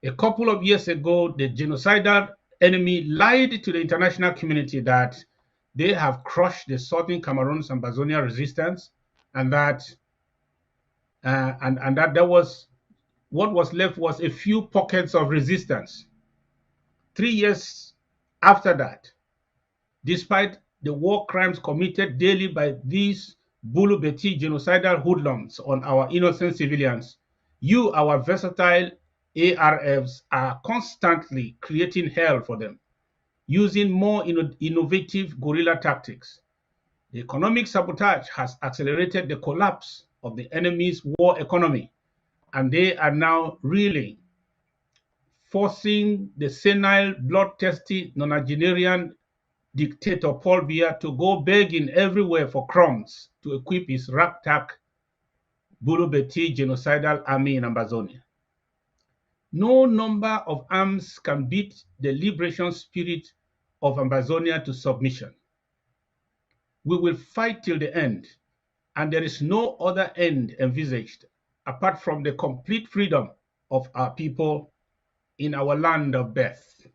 A couple of years ago, the genocidal enemy lied to the international community that they have crushed the Southern Cameroon's Ambazonia resistance, and that there was what was left was a few pockets of resistance. 3 years after that, despite the war crimes committed daily by these Bulu Beti genocidal hoodlums on our innocent civilians, you, our versatile ARFs, are constantly creating hell for them, using more innovative guerrilla tactics. The economic sabotage has accelerated the collapse of the enemy's war economy, and they are now reeling, forcing the senile, bloodthirsty nonagenarian dictator Paul Biya to go begging everywhere for crumbs to equip his ragtag Bulu-Beti genocidal army in Amazonia. No number of arms can beat the liberation spirit of Amazonia to submission. We will fight till the end, and there is no other end envisaged apart from the complete freedom of our people in our land of birth.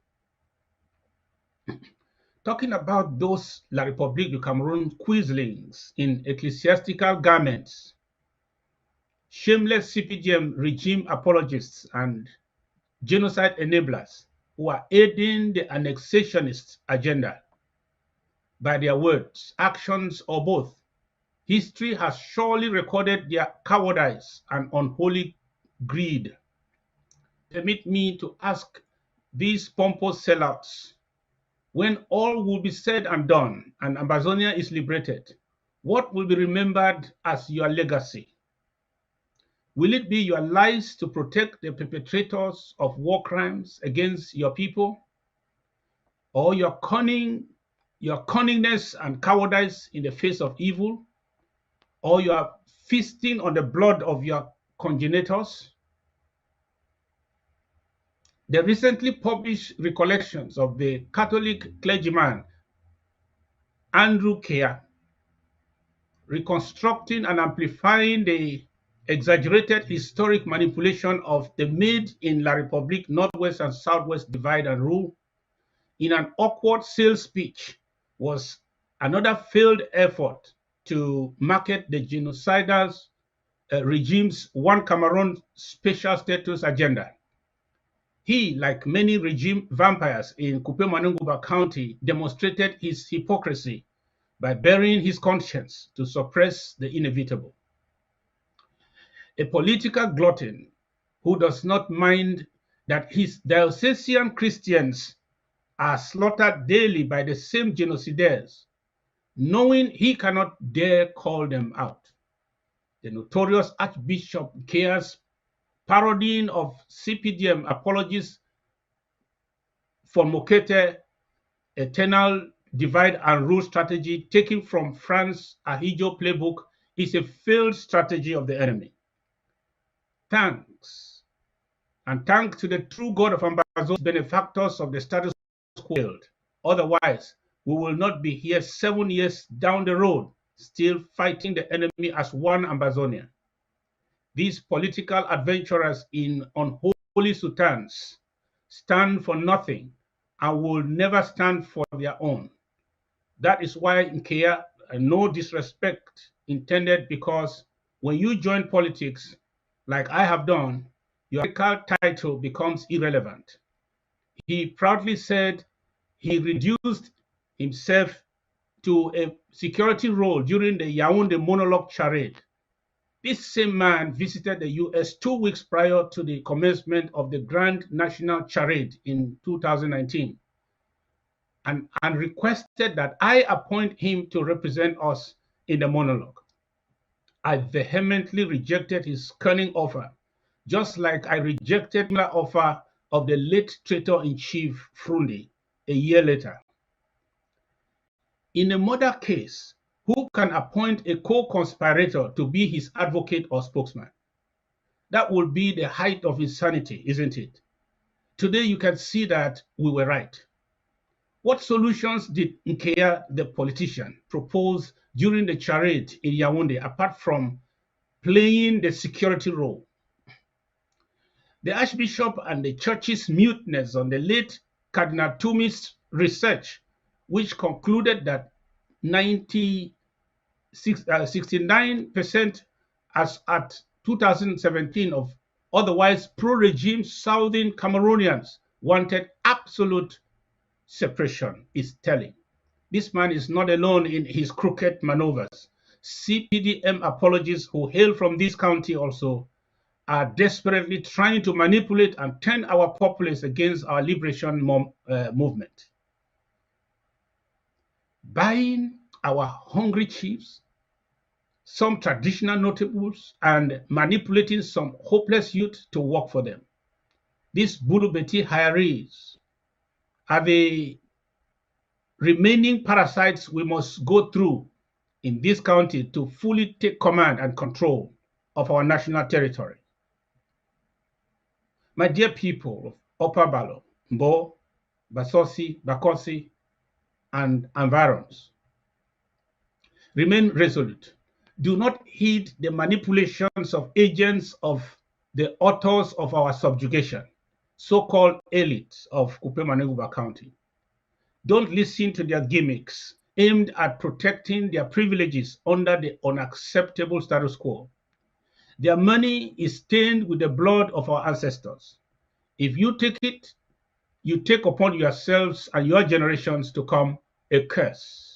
Talking about those La République du Cameroon quislings in ecclesiastical garments, shameless CPGM regime apologists and genocide enablers who are aiding the annexationist agenda by their words, actions, or both. History has surely recorded their cowardice and unholy greed. Permit me to ask these pompous sellouts, when all will be said and done and Amazonia is liberated, what will be remembered as your legacy? Will it be your lies to protect the perpetrators of war crimes against your people? Or your cunningness and cowardice in the face of evil? Or your feasting on the blood of your congenitors? The recently published recollections of the Catholic clergyman Andrew Kea, reconstructing and amplifying the exaggerated historic manipulation of the made in La République Northwest and Southwest divide and rule in an awkward sales speech, was another failed effort to market the genocidal regime's One Cameroon special status agenda. He, like many regime vampires in Kupe-Manunguba County, demonstrated his hypocrisy by burying his conscience to suppress the inevitable. A political glutton who does not mind that his diocesan Christians are slaughtered daily by the same genocidaires, knowing he cannot dare call them out. The notorious Archbishop Kea's parodying of CPDM apologies for Mokete eternal divide and rule strategy taken from France's Ahijo playbook is a failed strategy of the enemy. Thanks to the true God of Ambazonia, benefactors of the status quo. Otherwise, we will not be here 7 years down the road, still fighting the enemy as one Ambazonia. These political adventurers in unholy sultans stand for nothing and will never stand for their own. That is why in Kea, no disrespect intended, because when you join politics, like I have done, your title becomes irrelevant. He proudly said he reduced himself to a security role during the Yaoundé monologue charade. This same man visited the US 2 weeks prior to the commencement of the Grand National Charade in 2019 and requested that I appoint him to represent us in the monologue. I vehemently rejected his cunning offer, just like I rejected the offer of the late traitor-in-chief Frundi a year later. In a murder case, who can appoint a co-conspirator to be his advocate or spokesman? That would be the height of insanity, isn't it? Today you can see that we were right. What solutions did Nkea, the politician, propose during the charade in Yaoundé apart from playing the security role? The Archbishop and the Church's muteness on the late Cardinal Tumi's research, which concluded that 69% as at 2017 of otherwise pro-regime Southern Cameroonians wanted absolute separation, is telling. This man is not alone in his crooked maneuvers. CPDM apologists who hail from this county also are desperately trying to manipulate and turn our populace against our liberation movement. Buying our hungry chiefs, some traditional notables, and manipulating some hopeless youth to work for them. These Bulubeti hirees are the remaining parasites we must go through in this county to fully take command and control of our national territory. My dear people of Upper Balo, Mbo, Basosi, Bakosi, and environs, remain resolute. Do not heed the manipulations of agents of the authors of our subjugation, so-called elites of Kupe-Maneguba County. Don't listen to their gimmicks aimed at protecting their privileges under the unacceptable status quo. Their money is stained with the blood of our ancestors. If you take it, you take upon yourselves and your generations to come a curse.